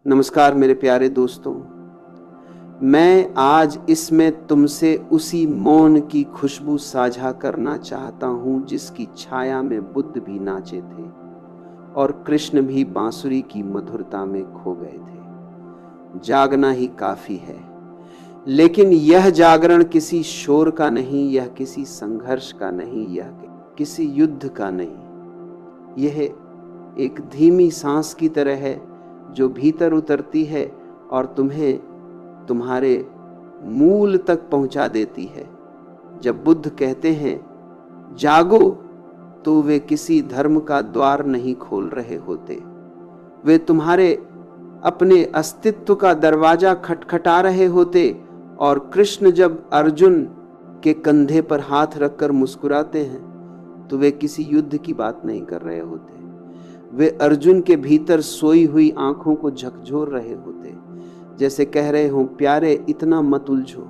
नमस्कार मेरे प्यारे दोस्तों। मैं आज इसमें तुमसे उसी मौन की खुशबू साझा करना चाहता हूं जिसकी छाया में बुद्ध भी नाचे थे और कृष्ण भी बांसुरी की मधुरता में खो गए थे। जागना ही काफी है, लेकिन यह जागरण किसी शोर का नहीं, यह किसी संघर्ष का नहीं, यह किसी युद्ध का नहीं। यह एक धीमी सांस की तरह है जो भीतर उतरती है और तुम्हें तुम्हारे मूल तक पहुंचा देती है। जब बुद्ध कहते हैं जागो, तो वे किसी धर्म का द्वार नहीं खोल रहे होते, वे तुम्हारे अपने अस्तित्व का दरवाजा खटखटा रहे होते। और कृष्ण जब अर्जुन के कंधे पर हाथ रखकर मुस्कुराते हैं तो वे किसी युद्ध की बात नहीं कर रहे होते, वे अर्जुन के भीतर सोई हुई आंखों को झकझोर रहे होते, जैसे कह रहे हों प्यारे इतना मत उलझो,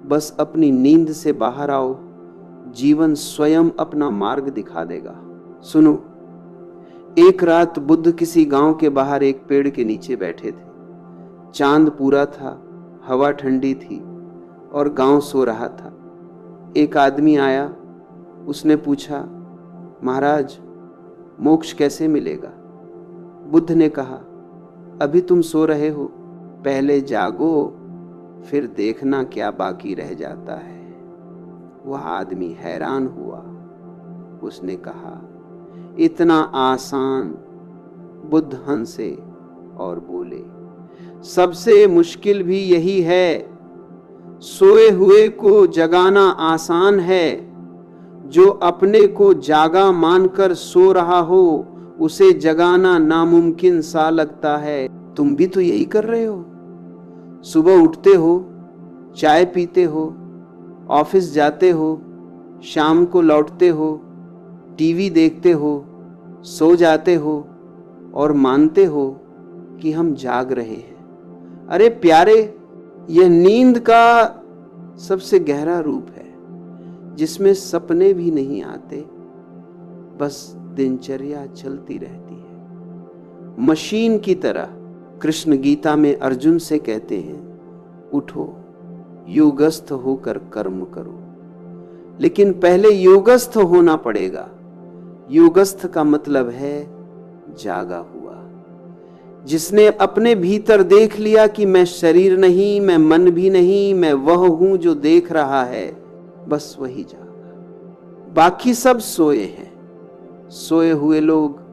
बस अपनी नींद से बाहर आओ, जीवन स्वयं अपना मार्ग दिखा देगा। सुनो, एक रात बुद्ध किसी गांव के बाहर एक पेड़ के नीचे बैठे थे। चांद पूरा था, हवा ठंडी थी और गांव सो रहा था। एक आदमी आया, उसने पूछा, महाराज मोक्ष कैसे मिलेगा? बुद्ध ने कहा, अभी तुम सो रहे हो, पहले जागो, फिर देखना क्या बाकी रह जाता है। वह आदमी हैरान हुआ। उसने कहा, इतना आसान? बुद्ध हंसे और बोले, सबसे मुश्किल भी यही है। सोए हुए को जगाना आसान है, जो अपने को जागा मानकर सो रहा हो उसे जगाना नामुमकिन सा लगता है। तुम भी तो यही कर रहे हो। सुबह उठते हो, चाय पीते हो, ऑफिस जाते हो, शाम को लौटते हो, टीवी देखते हो, सो जाते हो और मानते हो कि हम जाग रहे हैं। अरे प्यारे, यह नींद का सबसे गहरा रूप है, जिसमें सपने भी नहीं आते, बस दिनचर्या चलती रहती है मशीन की तरह। कृष्ण गीता में अर्जुन से कहते हैं, उठो, योगस्थ होकर कर्म करो। लेकिन पहले योगस्थ होना पड़ेगा। योगस्थ का मतलब है जागा हुआ, जिसने अपने भीतर देख लिया कि मैं शरीर नहीं, मैं मन भी नहीं, मैं वह हूं जो देख रहा है, बस वही जागा। बाकी सब सोए हैं। सोए हुए लोग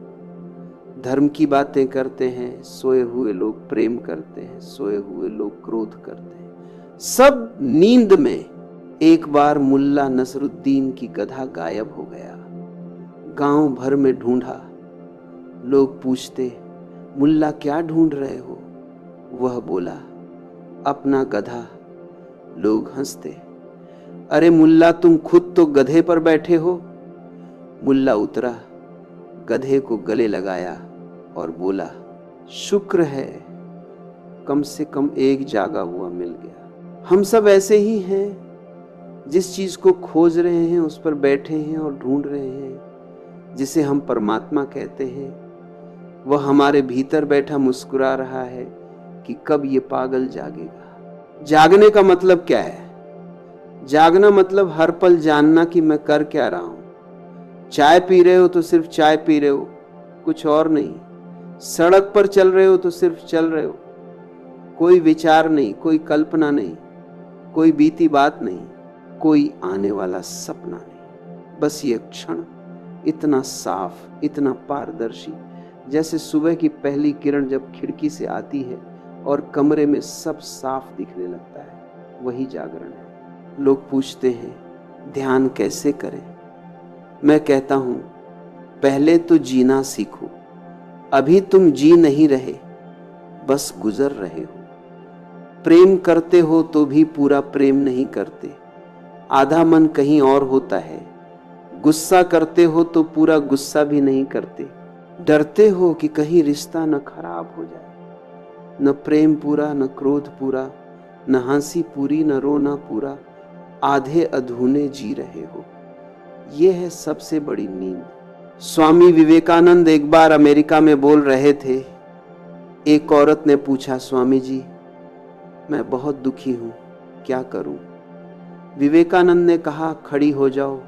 धर्म की बातें करते हैं, सोए हुए लोग प्रेम करते हैं, सोए हुए लोग क्रोध करते हैं, सब नींद में। एक बार मुल्ला नसरुद्दीन की गधा गायब हो गया। गांव भर में ढूंढा। लोग पूछते, मुल्ला क्या ढूंढ रहे हो? वह बोला, अपना गधा। लोग हंसते, अरे मुल्ला तुम खुद तो गधे पर बैठे हो। मुल्ला उतरा, गधे को गले लगाया और बोला, शुक्र है कम से कम एक जागा हुआ मिल गया। हम सब ऐसे ही हैं, जिस चीज को खोज रहे हैं उस पर बैठे हैं और ढूंढ रहे हैं, जिसे हम परमात्मा कहते हैं। वह हमारे भीतर बैठा मुस्कुरा रहा है कि कब ये पागल जागेगा। जागने का मतलब क्या है? जागना मतलब हर पल जानना कि मैं कर क्या रहा हूं। चाय पी रहे हो तो सिर्फ चाय पी रहे हो, कुछ और नहीं। सड़क पर चल रहे हो तो सिर्फ चल रहे हो, कोई विचार नहीं, कोई कल्पना नहीं, कोई बीती बात नहीं, कोई आने वाला सपना नहीं। बस ये क्षण इतना साफ, इतना पारदर्शी, जैसे सुबह की पहली किरण जब खिड़की से आती है और कमरे में सब साफ दिखने लगता है, वही जागरण है। लोग पूछते हैं ध्यान कैसे करें? मैं कहता हूं, पहले तो जीना सीखो। अभी तुम जी नहीं रहे, बस गुजर रहे हो। प्रेम करते हो तो भी पूरा प्रेम नहीं करते, आधा मन कहीं और होता है। गुस्सा करते हो तो पूरा गुस्सा भी नहीं करते। डरते हो कि कहीं रिश्ता न खराब हो जाए। न प्रेम पूरा, न क्रोध पूरा, न हंसी पूरी, न रोना पूरा, आधे अधूरे जी रहे हो। यह है सबसे बड़ी नींद। स्वामी विवेकानंद एक बार अमेरिका में बोल रहे थे, एक औरत ने पूछा, स्वामी जी मैं बहुत दुखी हूं, क्या करूं? विवेकानंद ने कहा, खड़ी हो जाओ।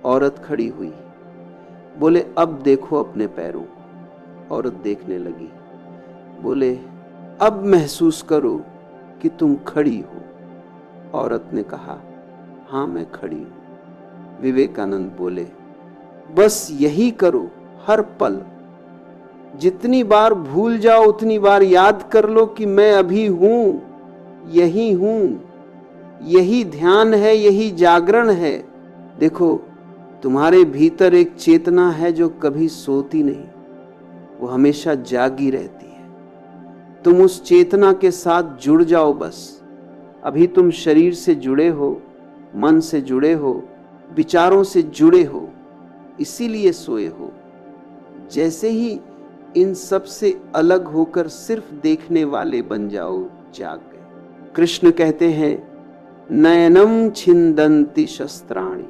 औरत खड़ी हुई। बोले, अब देखो अपने पैरों को। औरत देखने लगी। बोले, अब महसूस करो कि तुम खड़ी हो। औरत ने कहा, हां मैं खड़ी हूं। विवेकानंद बोले, बस यही करो हर पल। जितनी बार भूल जाओ उतनी बार याद कर लो कि मैं अभी हूं, यही हूं। यही ध्यान है, यही जागरण है। देखो, तुम्हारे भीतर एक चेतना है जो कभी सोती नहीं, वो हमेशा जागी रहती है। तुम उस चेतना के साथ जुड़ जाओ बस। अभी तुम शरीर से जुड़े हो, मन से जुड़े हो, विचारों से जुड़े हो, इसीलिए सोए हो। जैसे ही इन सब से अलग होकर सिर्फ देखने वाले बन जाओ, जाग गए। कृष्ण कहते हैं, नयनम छिंदन्ति शस्त्राणि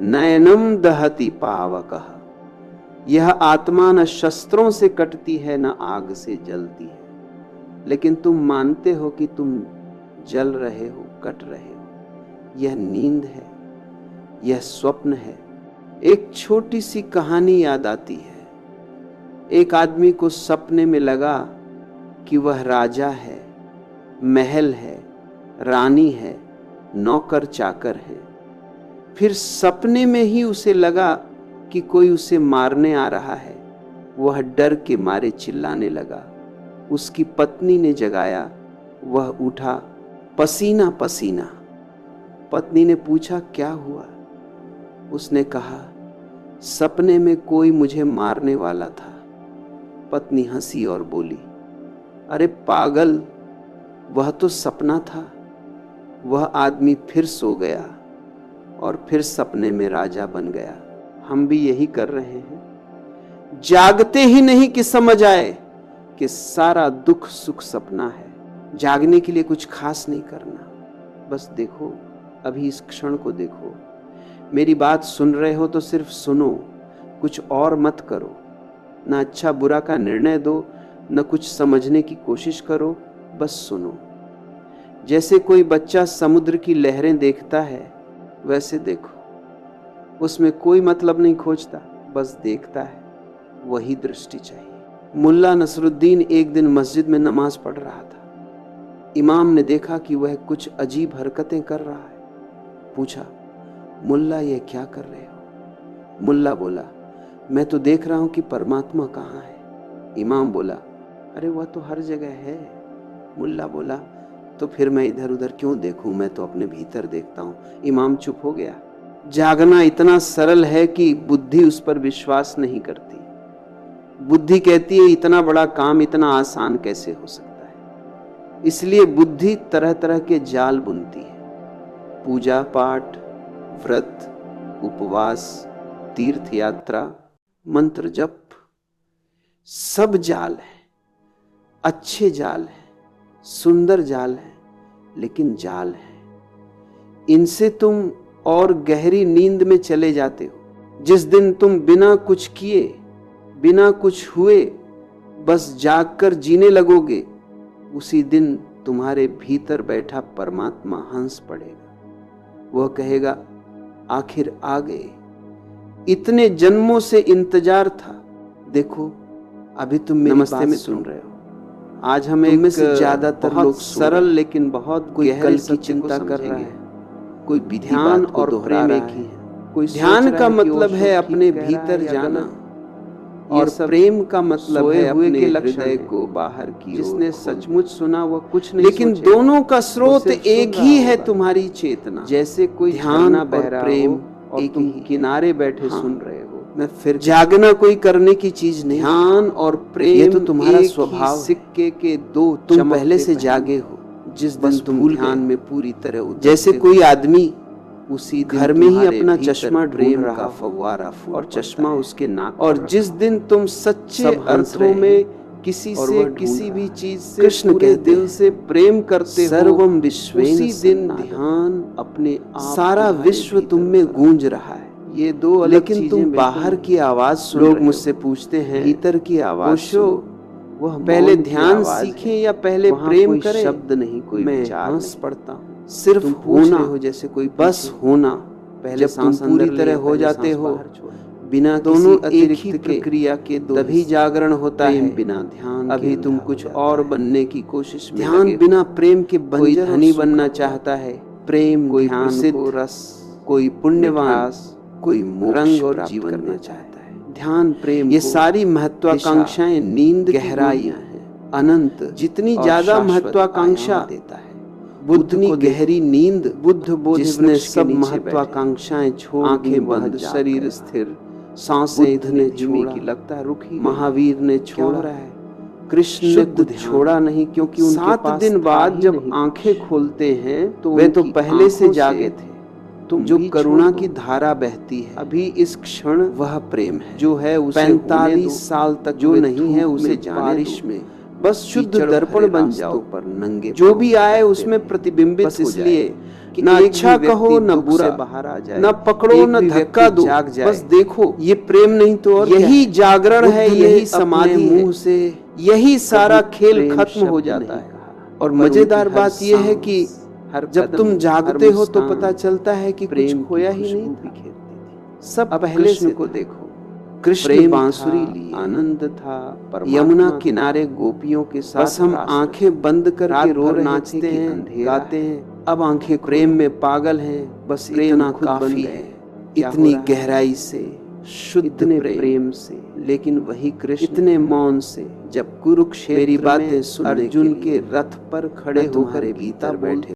नयनम दहति पावकः। यह आत्मा न शस्त्रों से कटती है न आग से जलती है, लेकिन तुम मानते हो कि तुम जल रहे हो, कट रहे हो। यह नींद है, यह स्वप्न है। एक छोटी सी कहानी याद आती है। एक आदमी को सपने में लगा कि वह राजा है, महल है, रानी है, नौकर चाकर है। फिर सपने में ही उसे लगा कि कोई उसे मारने आ रहा है। वह डर के मारे चिल्लाने लगा। उसकी पत्नी ने जगाया। वह उठा, पसीना पसीना। पत्नी ने पूछा, क्या हुआ? उसने कहा, सपने में कोई मुझे मारने वाला था। पत्नी हंसी और बोली, अरे पागल, वह तो सपना था। वह आदमी फिर सो गया और फिर सपने में राजा बन गया। हम भी यही कर रहे हैं, जागते ही नहीं कि समझ आए कि सारा दुख सुख सपना है। जागने के लिए कुछ खास नहीं करना, बस देखो, अभी इस क्षण को देखो। मेरी बात सुन रहे हो तो सिर्फ सुनो, कुछ और मत करो। ना अच्छा बुरा का निर्णय दो, न कुछ समझने की कोशिश करो, बस सुनो। जैसे कोई बच्चा समुद्र की लहरें देखता है, वैसे देखो। उसमें कोई मतलब नहीं खोजता, बस देखता है। वही दृष्टि चाहिए। मुल्ला नसरुद्दीन एक दिन मस्जिद में नमाज पढ़ रहा था। इमाम ने देखा कि वह कुछ अजीब हरकतें कर रहा है। पूछा, मुल्ला ये क्या कर रहे हो? मुल्ला बोला, मैं तो देख रहा हूं कि परमात्मा कहाँ है। इमाम बोला, अरे वह तो हर जगह है। मुल्ला बोला, तो फिर मैं इधर उधर क्यों देखूं, मैं तो अपने भीतर देखता हूं। इमाम चुप हो गया। जागना इतना सरल है कि बुद्धि उस पर विश्वास नहीं करती। बुद्धि कहती है इतना बड़ा काम इतना आसान कैसे हो सकता है। इसलिए बुद्धि तरह तरह के जाल बुनती है। पूजा पाठ, व्रत, उपवास, तीर्थ यात्रा, मंत्र जप, सब जाल है। अच्छे जाल है, सुंदर जाल है, लेकिन जाल है। इनसे तुम और गहरी नींद में चले जाते हो। जिस दिन तुम बिना कुछ किए, बिना कुछ हुए, बस जागकर जीने लगोगे, उसी दिन तुम्हारे भीतर बैठा परमात्मा हंस पड़ेगा। वह कहेगा, आखिर आ गए, इतने जन्मों से इंतजार था। देखो, अभी तुम मेरी नमस्ते में सुन रहे हो। आज हम एक से ज्यादातर लोग सरल लेकिन बहुत कोई कल की चिंता कर रहा है। कोई ध्यान और प्रेम एक ही है। कोई ध्यान का मतलब है अपने भीतर जाना, और प्रेम का मतलब है अपने हृदय को बाहर की। जिसने सचमुच सुना वह कुछ नहीं, लेकिन दोनों का स्रोत एक ही है, तुम्हारी चेतना। जैसे कोई ध्यान और प्रेम और तुम किनारे बैठे सुन रहे हो। मैं फिर, जागना कोई करने की चीज नहीं। ध्यान और प्रेम ये तो तुम्हारा स्वभाव। सिक्के के दो, तुम पहले से जागे हो। जिस दिन तुम ध्यान में पूरी तरह उतरते, जैसे कोई आदमी उसी घर में ही अपना चश्मा ढूंढ रहा, फव्वारा और चश्मा उसके नाक। और जिस दिन तुम सच्चे अर्थों में किसी से, किसी भी चीज से कृष्ण के दिल से प्रेम करते हो, सर्वम विश्वेन, उसी दिन ध्यान अपने आप, सारा विश्व तुम में गूंज रहा है। ये दो अलग, लेकिन तुम बाहर की आवाज सुन। लोग मुझसे पूछते हैं, भीतर की आवाज वह पहले ध्यान सीखें या पहले प्रेम करें? शब्द नहीं, कोई विचार नहीं पड़ता हूँ, सिर्फ होना हो, जैसे कोई बस होना। पहले जब तुम पूरी तरह हो जाते हो बिना दोनों एक ही प्रक्रिया के, तभी जागरण होता है। बिना ध्यान अभी तुम कुछ और बनने की कोशिश में ध्यान बिना प्रेम के कोई धनी बनना चाहता है। प्रेम कोई प्रसिद्ध रस, कोई पुण्यवान, कोई रंग और जीवन करना चाहता है। ध्यान प्रेम, ये सारी महत्वाकांक्षाएं नींद गहराइयां हैं, अनंत। जितनी ज्यादा महत्वाकांक्षा देता है बुद्ध की गहरी नींद, बुद्ध बोध जिसने सब महत्वाकांक्षाएं छोड़, आंखें बंद, शरीर स्थिर, सांसें ने छोड़ी, लगता है रुकी। महावीर ने छोड़ा है, कृष्ण ने कुछ छोड़ा नहीं, क्योंकि 7 दिन बाद जब आंखें खोलते हैं तो वे तो पहले से जागे थे। तुम जो करुणा की धारा बहती है अभी इस क्षण, वह प्रेम है जो है उसे 45 साल तक जो नहीं है उसे बारिश में बस शुद्ध दर्पण बन जाओ, पर नंगे जो भी आए उसमें प्रतिबिंबित, बस इसलिए न अच्छा कहो न बुरा बाहर आ जाए, न पकड़ो न धक्का दो, बस देखो। ये प्रेम नहीं तो और यही जागरण है, यही समाधि मुंह से, यही सारा खेल खत्म हो जाता है। और मजेदार बात यह है कि जब तुम जागते हो तो पता चलता है कि प्रेम खोया ही नहीं था, सब पहले से को देखो। कृष्ण बांसुरी लिए आनंद था, यमुना किनारे गोपियों के साथ, बस हम आंखें बंद करके रो नाचते हैं, गाते हैं। अब आंखें प्रेम में पागल हैं, बस इतना काफी है, इतनी गहराई से, शुद्ध प्रेम से। लेकिन वही कृष्ण इतने मौन से, जब कुरुक्षेत्र मेरी बातें सुन अर्जुन के रथ पर खड़े होकर गीता बैठे।